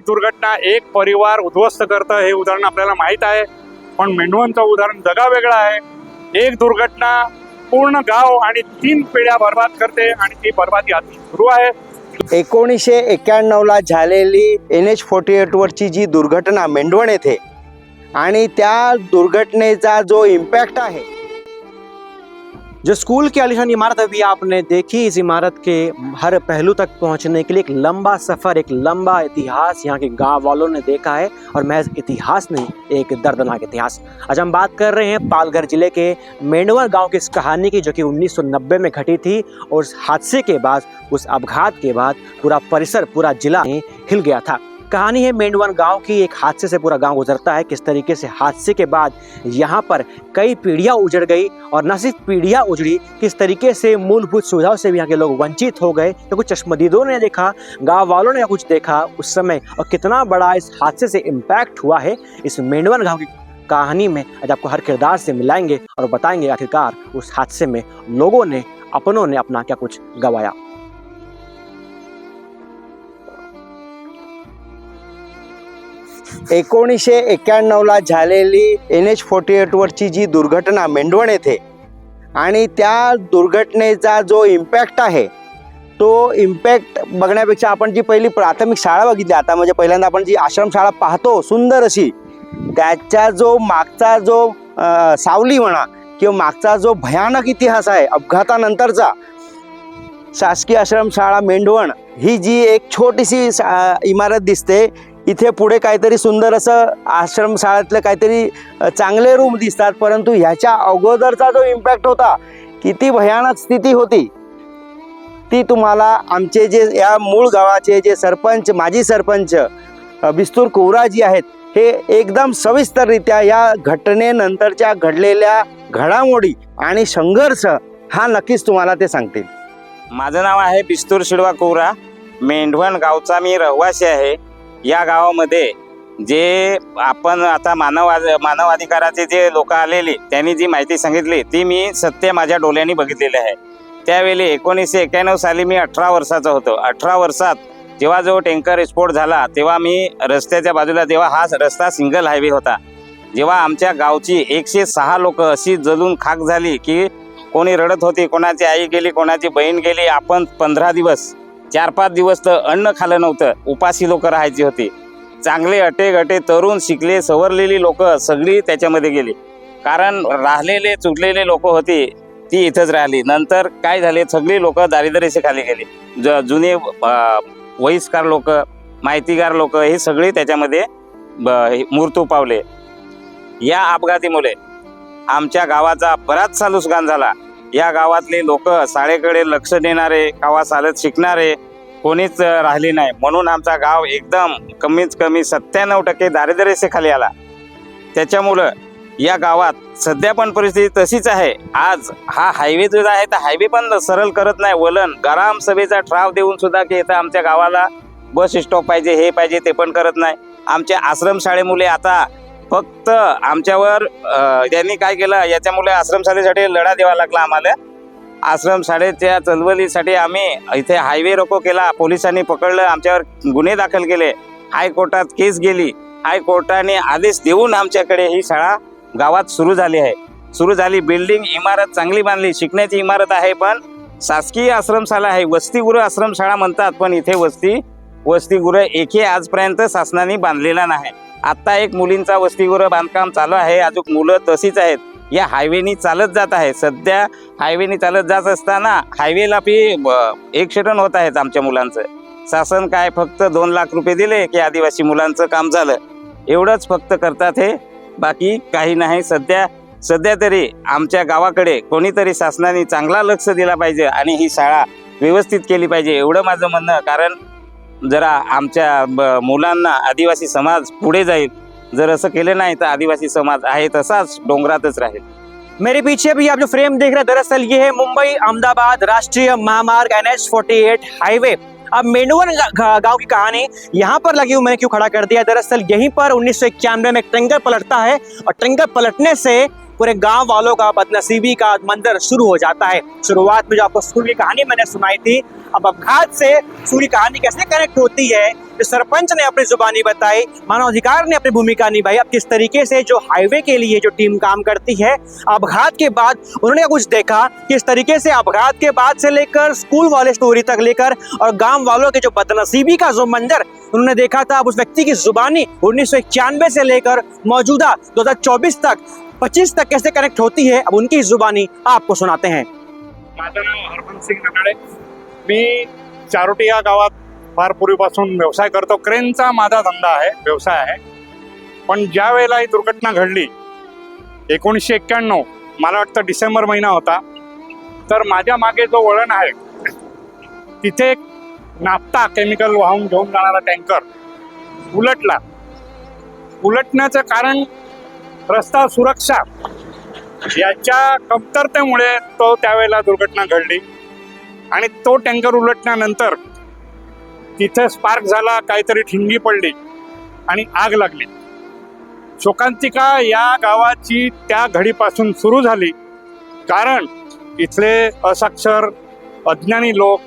एक दुर्घटना एक परिवार उद्ध्वस्त करतं हे उदाहरण आपल्याला माहीत आहे, पण मेंढवणचं उदाहरण जगावेगळं आहे। एक दुर्घटना पूर्ण गाव आणि 3 पिढ्या बर्बाद करते आणि ती बर्बादी आता सुरू आहे। 1991ला झालेली NH48 वरची जी दुर्घटना मेंढवण येथे आणि त्या दुर्घटनेचा जो इम्पैक्ट है, जो स्कूल की आलीशान इमारत अभी आपने देखी, इस इमारत के हर पहलू तक पहुंचने के लिए एक लंबा सफ़र, एक लंबा इतिहास यहाँ के गांव वालों ने देखा है। और महज इतिहास नहीं, एक दर्दनाक इतिहास। आज हम बात कर रहे हैं पालघर जिले के मेंढवण गांव की इस कहानी की, जो कि 1990 में घटी थी। और उस हादसे के बाद, उस अपघात के बाद पूरा परिसर, पूरा जिला हिल गया था। कहानी है मेंढवण गांव की। एक हादसे से पूरा गांव गुजरता है, किस तरीके से हादसे के बाद यहाँ पर कई पीढ़ियाँ उजड़ गई, और न सिर्फ पीढ़ियाँ उजड़ी, किस तरीके से मूलभूत सुविधाओं से भी यहाँ के लोग वंचित हो गए। तो कुछ चश्मदीदों ने देखा, गांव वालों ने कुछ देखा उस समय, और कितना बड़ा इस हादसे से इम्पैक्ट हुआ है। इस मेंढवण गाँव की कहानी में आज आपको हर किरदार से मिलाएंगे और बताएंगे आखिरकार उस हादसे में लोगों ने, अपनों ने अपना क्या कुछ गंवाया। 1991ला झालेली NH48 वरची जी दुर्घटना मेंढवण येथे आणि त्या दुर्घटनेचा जो इम्पॅक्ट आहे, तो इम्पॅक्ट बघण्यापेक्षा आपण जी पहिली प्राथमिक शाळा बघितली, आता म्हणजे पहिल्यांदा आपण जी आश्रमशाळा पाहतो सुंदर अशी, त्याचा जो मागचा जो सावली म्हणा किंवा मागचा जो भयानक इतिहास आहे अपघातानंतरचा, शासकीय आश्रमशाळा मेंढवण ही जी एक छोटीशी इमारत दिसते, इथे पुढे काहीतरी सुंदर असं आश्रमशाळेतले काहीतरी चांगले रूम दिसतात, परंतु ह्याच्या अगोदरचा जो इम्पॅक्ट होता, किती भयानक स्थिती होती ती तुम्हाला आमचे जे या मूळ गावाचे जे सरपंच, माजी सरपंच बिस्तूर कोवराजी आहेत, हे एकदम सविस्तररित्या या घटनेनंतरच्या घडलेल्या घडामोडी आणि संघर्ष हा नक्कीच तुम्हाला ते सांगतील। माझं नाव आहे बिस्तूर शिडवा कोवरा, मेंढवण गावचा मी रहिवासी आहे। या गावामध्ये जे आपण आता मानवाधिकाराचे जे लोक आलेले त्यांनी जी माहिती सांगितली ती मी सत्य माझ्या डोळ्यांनी बघितलेले आहे। त्यावेळी 1991 साली मी 18 वर्षाचा होतो। 18 वर्षात जेव्हा जो टँकर स्फोट झाला, तेव्हा मी रस्त्याच्या बाजूला, तेव्हा हा रस्ता सिंगल हायवे होता, जेव्हा आमच्या गावची 106 लोक अशी जळून खाक झाली की कोणी रडत होती, कोणाची आई गेली, कोणाची बहीण गेली। आपण 15 दिवस, 4-5 दिवस तर अन्न खाल्लं नव्हतं, उपाशी लोक राहायची होती। चांगले अटे तरुण शिकले सवरलेली लोक सगळी त्याच्यामध्ये गेली, कारण राहिलेले चुकलेले लोक होती ती इथंच राहिली। नंतर काय झाले, सगळी लोक दारिद्र्याचे खाली गेली। जुने वयस्कर लोक, माहितीगार लोक हे सगळे त्याच्यामध्ये मृत्यू पावले। या अपघातीमुळे आमच्या गावाचा बराचसा नुकसान झाला। या गावातले लोक शाळेकडे लक्ष देणारे, गावात चालत शिकणारे कोणीच राहिले नाही, म्हणून आमचा गाव एकदम कमीत कमी 97% दारिद्र्याचे खाली आला। त्याच्यामुळं या गावात सध्या पण परिस्थिती तशीच आहे। आज हा हायवे जो आहे तर हायवे पण सरळ करत नाही, वलन ग्राम सभेचा ठराव देऊन सुद्धा की इथं आमच्या गावाला बस स्टॉप पाहिजे, हे पाहिजे, ते पण करत नाही। आमच्या आश्रमशाळेमुळे आता फक्त आमच्यावर त्यांनी काय केलं, याच्यामुळे आश्रमशाळेसाठी लढा द्यावा लागला आम्हाला। आश्रमशाळेच्या चळवळीसाठी आम्ही इथे हायवे रोको केला, पोलिसांनी पकडलं, आमच्यावर गुन्हे दाखल केले, हायकोर्टात केस गेली, हायकोर्टाने आदेश देऊन आमच्याकडे ही शाळा गावात सुरू झाली आहे। सुरू झाली, बिल्डिंग इमारत चांगली बांधली, शिकण्याची इमारत आहे, पण शासकीय आश्रमशाळा आहे, वसतिगृह आश्रमशाळा म्हणतात, पण इथे वसतिगृह एकही आजपर्यंत शासनाने बांधलेला नाही। आता एक मुलींचा वसतिगृह बांधकाम चालू आहे, अजून मुलं तशीच आहेत, या हायवेनी चालत जात आहे। सध्या हायवेनी चालत जात असताना हायवेला ॲक्सिडेंट होत आहेत आमच्या मुलांचं। शासन काय फक्त 2 लाख रुपये दिले की आदिवासी मुलांचं काम झालं, एवढंच फक्त करतात हे, बाकी काही नाही। सध्या तरी आमच्या गावाकडे कोणीतरी शासनाने चांगला लक्ष दिला पाहिजे आणि ही शाळा व्यवस्थित केली पाहिजे, एवढं माझं म्हणणं। कारण जरा आमच्या मुलांना आदिवासी समाज पुढे जाईल, जर असं केलं नाही तर आदिवासी समाज आहे तसाच डोंगरातच राहील। मेरे पीछे भी आप जो फ्रेम देख रहे हैं, दरअसल ये है मुंबई अहमदाबाद राष्ट्रीय महामार्ग NH48 हाईवे। अब मेंढवण गांव की कहानी यहाँ पर लगी हुई मैंने क्यों खड़ा कर दिया, दरअसल यहीं पर 1991 में टैंकर पलटता है, और टैंकर पलटने से पूरे गांव वालों का बदनसीबी का मंजर शुरू हो जाता है। शुरुआत में जो आपको स्कूल की कहानी मैंने सुनाई थी, अब अपघात से स्कूल की कहानी कैसे कनेक्ट होती है, जो सरपंच ने अपनी जुबानी बताई, मानवाधिकार ने अपनी भूमिका निभाई, अब किस तरीके से जो हाईवे के लिए जो टीम काम करती है, अपघात के बाद उन्होंने कुछ देखा, किस तरीके से अपघात के बाद से लेकर स्कूल वाले स्टोरी तक लेकर और गांव वालों के जो बदनसीबी का जो मंजर उन्होंने देखा था, अब उस व्यक्ति की जुबानी 1991 से लेकर मौजूदा 2024 तक 25 तक कैसे कनेक्ट होती है, अब उनकी जुबानी आपको सुनाते हैं। माझं नाव हरमन सिंग नकाडे। मी चारोटी या गावात फार पूर्वीपासून व्यवसाय करतो। क्रेनचा माझा धंदा आहे, व्यवसाय आहे। पण ज्या वेळेला ही दुर्घटना घडली 1991, मला वाटतं डिसेंबर महिना होता, तर माझ्या मागे जो वळण आहे तिथे एक नाफ्ता केमिकल वाहून घेऊन जाणारा टँकर उलटला। उलटण्याचं कारण रस्ता सुरक्षा याच्या कमतरतेमुळे तो त्यावेळेला दुर्घटना घडली आणि तो टँकर उलटल्यानंतर तिथे स्पार्क झाला, काहीतरी ठिणगी पडली आणि आग लागली। शोकांतिका या गावाची त्या घडीपासून सुरू झाली, कारण इथले असाक्षर अज्ञानी लोक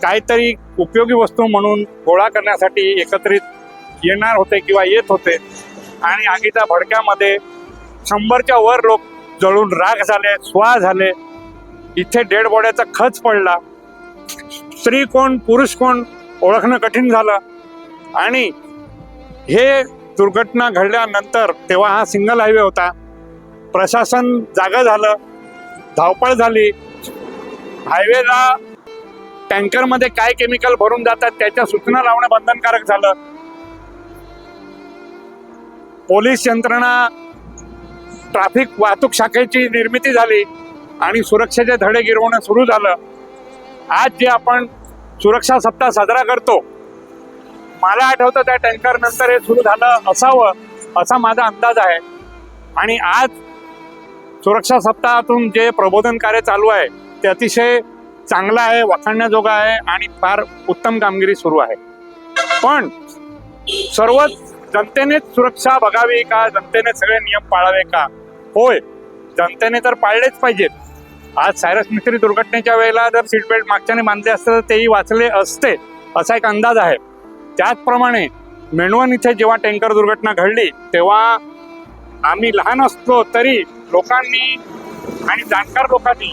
काहीतरी उपयोगी वस्तू म्हणून गोळा करण्यासाठी एकत्रित येणार होते किंवा येत होते आणि आगीच्या भडक्यामध्ये 100च्या वर लोक जळून राख झाले, स्वाह झाले। इथे डेड बॉड्याचा खच पडला। स्त्री कोण पुरुष कोण ओळखणं कठीण झालं आणि हे दुर्घटना घडल्यानंतर तेव्हा हा सिंगल हायवे होता। प्रशासन जागा झालं, धावपळ झाली। हायवेला टँकरमध्ये काय केमिकल भरून जातात त्याच्या सूचना लावणं बंधनकारक झालं। पोलीस यंत्रणा, ट्रॅफिक वाहतूक शाखेची निर्मिती झाली आणि सुरक्षेचे धडे गिरवणं सुरू झालं। आज जे आपण सुरक्षा सप्ताह साजरा करतो, मला आठवतं त्या टँकर नंतर हे सुरू झालं असावं असा माझा अंदाज आहे। आणि आज सुरक्षा सप्ताहातून जे प्रबोधन कार्य चालू आहे ते अतिशय चांगलं आहे, वाखाणण्याजोगं आहे आणि फार उत्तम कामगिरी सुरू आहे। पण सर्वच जनतेनेच सुरक्षा बघावी का, जनतेने सगळे नियम पाळावे का? होय, जनतेने तर पाळलेच पाहिजेत। आज सायरस मिस्त्री दुर्घटनेच्या वेळेला जर सीट बेल्ट मागच्याने बांधले असते तर तेही वाचले असते असा एक अंदाज आहे। त्याचप्रमाणे मेंढवण इथे जेव्हा टँकर दुर्घटना घडली तेव्हा आम्ही लहान असलो तरी लोकांनी आणि जाणकार लोकांनी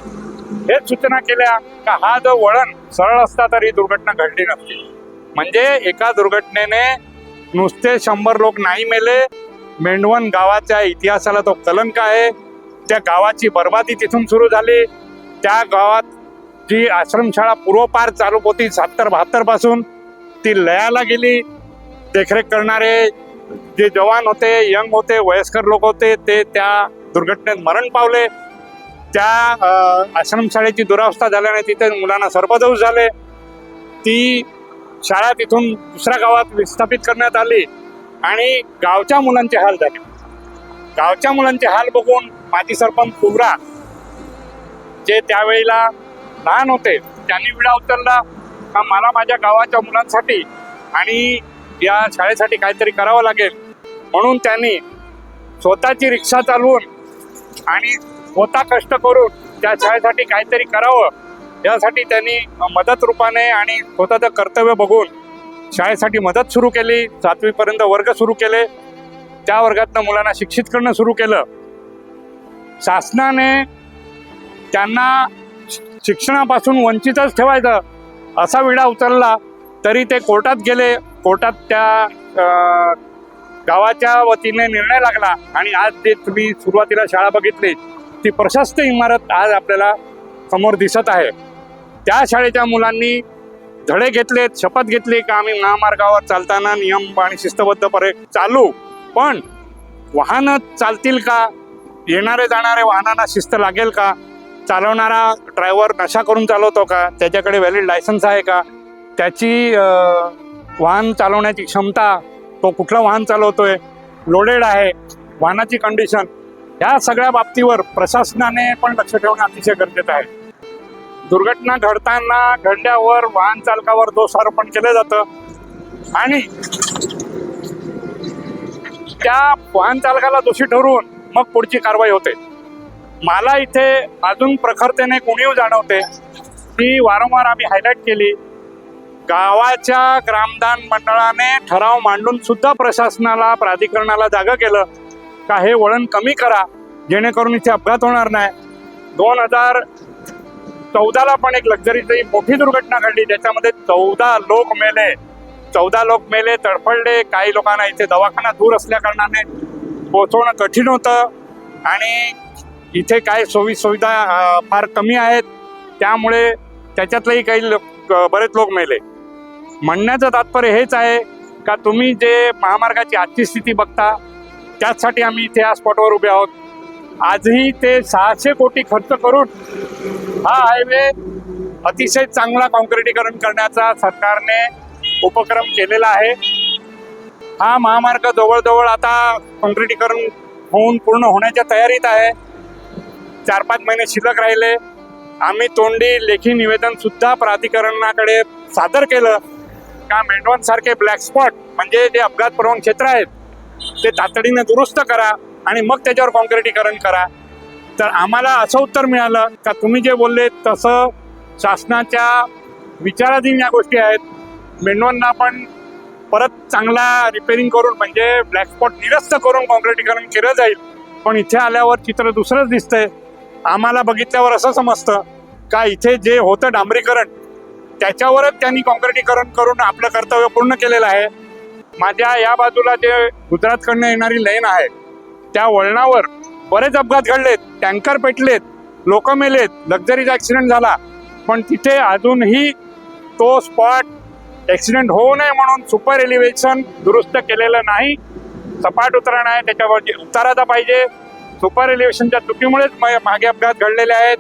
हेच सूचना केल्या का हा जो वळण सरळ असता तरी दुर्घटना घडली नसती। म्हणजे एका दुर्घटनेने नुसते 100 लोक नाही मेले, मेंढवण गावाच्या इतिहासाला तो कलंक आहे। त्या गावाची बर्बादी तिथून सुरू झाली। त्या गावात जी आश्रमशाळा पूर्वपार चालू होती 70-72 पासून, ती लयाला गेली। देखरेख करणारे जे जवान होते, यंग होते, वयस्कर लोक होते, ते त्या दुर्घटनेत मरण पावले। त्या आश्रमशाळेची दुरावस्था झाल्याने तिथे मुलांना सर्पदंश झाले। ती शाळा तिथून दुसऱ्या गावात विस्थापित करण्यात आली आणि गावच्या मुलांचे हाल झाले। गावच्या मुलांचे हाल बघून माजी सरपंच कुबरा, जे त्यावेळेला लहान होते, त्यांनी विडा उचलला का मला माझ्या गावाच्या मुलांसाठी आणि या शाळेसाठी काहीतरी करावं लागेल। म्हणून त्यांनी स्वतःची रिक्षा चालवून आणि स्वतः कष्ट करून त्या शाळेसाठी काहीतरी करावं यासाठी त्यांनी मदत रूपाने आणि स्वतःचं कर्तव्य बघून शाळेसाठी मदत सुरू केली। 7वी पर्यंत वर्ग सुरू केले। त्या वर्गातनं मुलांना शिक्षित करणं सुरू केलं। शासनाने त्यांना शिक्षणापासून वंचितच ठेवायचं असा विडा उचलला तरी ते कोर्टात गेले। कोर्टात त्या गावाच्या वतीने निर्णय लागला आणि आज जे तुम्ही सुरुवातीला शाळा बघितली ती प्रशस्त इमारत आज आपल्याला समोर दिसत आहे। त्या शाळेच्या मुलांनी धडे घेतलेत, शपथ घेतली का आम्ही महामार्गावर चालताना नियम आणि शिस्तबद्धपणे चालू, पण वाहनं चालतील का, येणारे जाणारे वाहनांना शिस्त लागेल का, चालवणारा ड्रायव्हर नशा करून चालवतो का, त्याच्याकडे व्हॅलिड लायसन्स आहे का, त्याची वाहन चालवण्याची क्षमता, तो कुठलं वाहन चालवतोय, लोडेड आहे, वाहनाची कंडिशन, ह्या सगळ्या बाबतीवर प्रशासनाने पण लक्ष ठेवणं अतिशय गरजेचं आहे। दुर्घटना घडल्यावर वाहन चालकावर दोषारोपण केलं जातं आणि त्या वाहन चालकाला दोषी ठरवून मग पुढची कारवाई होते। मला इथे अजून प्रखरतेने उणीव जाणवते ती वारंवार आम्ही हायलाईट केली. गावाच्या ग्रामदान मंडळाने ठराव मांडून सुद्धा प्रशासनाला प्राधिकरणाला जागा केलं का हे वळण कमी करा जेणेकरून इथे अपघात होणार नाही. 2014ला पण एक लक्झरीची मोठी दुर्घटना घडली ज्याच्यामध्ये 14 लोक मेले, तडफडले. काही लोकांना इथे दवाखाना दूर असल्या कारणाने पोहोचवणं कठीण होतं आणि इथे काय सोयी सुविधा फार कमी आहेत त्यामुळे त्याच्यातलेही काही बरेच लोक मेले. म्हणण्याचं तात्पर्य हेच आहे का तुम्ही जे महामार्गाची आजची स्थिती बघता त्याचसाठी आम्ही इथे या स्पॉटवर उभे आहोत. आजही ते 600 कोटी खर्च करून हा हायवे अतिशय चांगला काँक्रिटीकरण करण्याचा सरकारने उपक्रम केलेला आहे. हा महामार्ग जवळजवळ आता काँक्रिटीकरण होऊन पूर्ण होण्याच्या तयारीत आहे. 4-5 महिने शिल्लक राहिले. आम्ही तोंडी लेखी निवेदन सुद्धा प्राधिकरणाकडे सादर केलं का मेंढवण सारखे ब्लॅक स्पॉट म्हणजे जे अपघात प्रवण क्षेत्र आहेत ते तातडीने दुरुस्त करा आणि मग त्याच्यावर काँक्रिटीकरण करा. तर आम्हाला असं उत्तर मिळालं का तुम्ही जे बोलले तसं शासनाच्या विचाराधीन या गोष्टी आहेत. मेंढवणला पण परत चांगला रिपेअरिंग करून म्हणजे ब्लॅक स्पॉट निरस्त करून काँक्रिटीकरण केलं जाईल. पण इथे आल्यावर चित्र दुसरंच दिसतंय. आम्हाला बघितल्यावर असं समजतं का इथे जे होतं डांबरीकरण त्याच्यावरच त्यांनी काँक्रिटीकरण करून आपलं कर्तव्य पूर्ण केलेलं आहे. माझ्या या बाजूला जे गुजरातकडनं येणारी लेन आहे त्या वळणावर बरेच अपघात घडलेत, टँकर पेटलेत, लोक मेलेत, लक्झरीचा ॲक्सिडेंट झाला. पण तिथे अजूनही तो स्पॉट ॲक्सिडेंट होऊ नये म्हणून सुपर एलिव्हेशन दुरुस्त केलेलं नाही. सपाट उतारा नाही, त्याच्यावर उताराचा पाहिजे. सुपर एलिव्हेशनच्या चुकीमुळेच मागे अपघात घडलेले आहेत.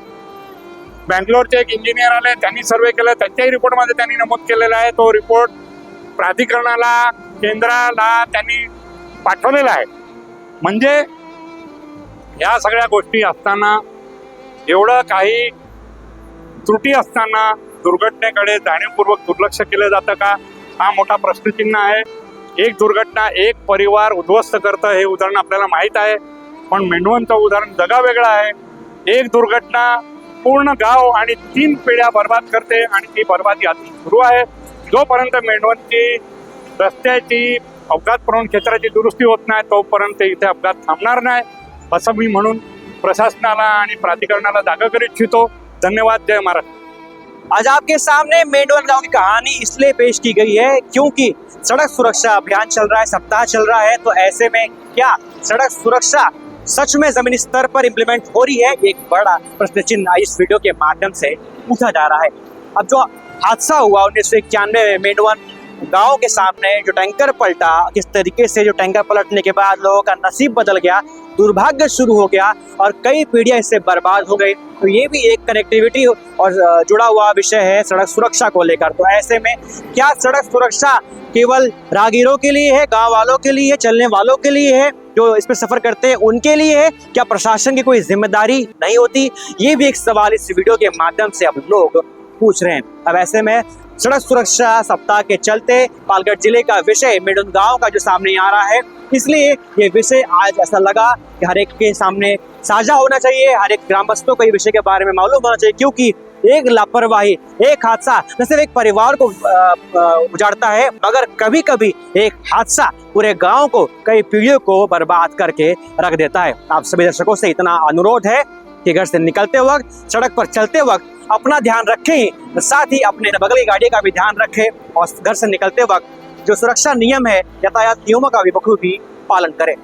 बँगलोरचे एक इंजिनियर आले, त्यांनी सर्वे केलं, त्यांच्याही रिपोर्टमध्ये त्यांनी नमूद केलेला आहे. तो रिपोर्ट प्राधिकरणाला केंद्राला त्यांनी पाठवलेला आहे. म्हणजे या सगळ्या गोष्टी असताना एवढं काही त्रुटी असताना दुर्घटनेकडे जाणीवपूर्वक दुर्लक्ष केलं जातं का हा मोठा प्रश्नचिन्ह आहे. एक दुर्घटना एक परिवार उद्ध्वस्त करतं हे उदाहरण आपल्याला माहीत आहे. पण मेंढवणचं उदाहरण जगा वेगळं आहे. एक दुर्घटना पूर्ण गाव आणि 3 पिढ्या बर्बाद करते आणि ती बर्बादी अजून सुरू आहे. जोपर्यंत मेंढवणची रस्त्याची अपघात प्रवण क्षेत्राची दुरुस्ती होत नाही तोपर्यंत इथे अपघात थांबणार नाही असं मी म्हणून प्रशासनाला आणि प्राधिकरणाला जागा करू इच्छितो. धन्यवाद. जय महाराष्ट्र. आज आपके सामने मेंढवण गांव की कहानी इसलिए पेश की गई है क्योंकि सड़क सुरक्षा अभियान चल रहा है, सप्ताह चल रहा है. तो ऐसे में क्या सड़क सुरक्षा सच में जमीनी स्तर पर इम्प्लीमेंट हो रही है, एक बड़ा प्रश्न चिन्ह इस वीडियो के माध्यम से पूछा जा रहा है. अब जो हादसा हुआ 1991 में मेंढवण गांव के सामने जो टैंकर पलटा, किस तरीके से जो टैंकर पलटने के बाद लोगों का नसीब बदल गया, दुर्भाग्य शुरू हो गया और कई पीढ़ियां इससे बर्बाद हो गई. तो ये भी एक कनेक्टिविटी और जुड़ा हुआ विषय है सड़क सुरक्षा को लेकर. तो ऐसे में क्या सड़क सुरक्षा केवल राहगीरों के लिए है, गांव वालों के लिए है, चलने वालों के लिए है, जो इस पर सफर करते हैं उनके लिए है? क्या प्रशासन की कोई जिम्मेदारी नहीं होती? ये भी एक सवाल इस वीडियो के माध्यम से अब लोग पूछ रहे हैं. अब ऐसे में सड़क सुरक्षा सप्ताह के चलते पालघर जिले का विषय मेंढवण गांव का जो सामने आ रहा है, इसलिए ये विषय आज ऐसा लगा कि हर एक के सामने साझा होना चाहिए, हर एक ग्रामस्थों को ये विषय के बारे में मालूम होना चाहिए. क्योंकि एक लापरवाही, एक हादसा न सिर्फ एक परिवार को उजाड़ता है मगर कभी कभी एक हादसा पूरे गांव को, कई पीढ़ियों को बर्बाद करके रख देता है. आप सभी दर्शकों से इतना अनुरोध है कि घर से निकलते वक्त, सड़क पर चलते वक्त अपना ध्यान रखें, साथ ही अपने बगल की गाड़ी का भी ध्यान रखें और घर से निकलते वक्त जो सुरक्षा नियम है, यातायात नियमों का भी बखूबी पालन करें.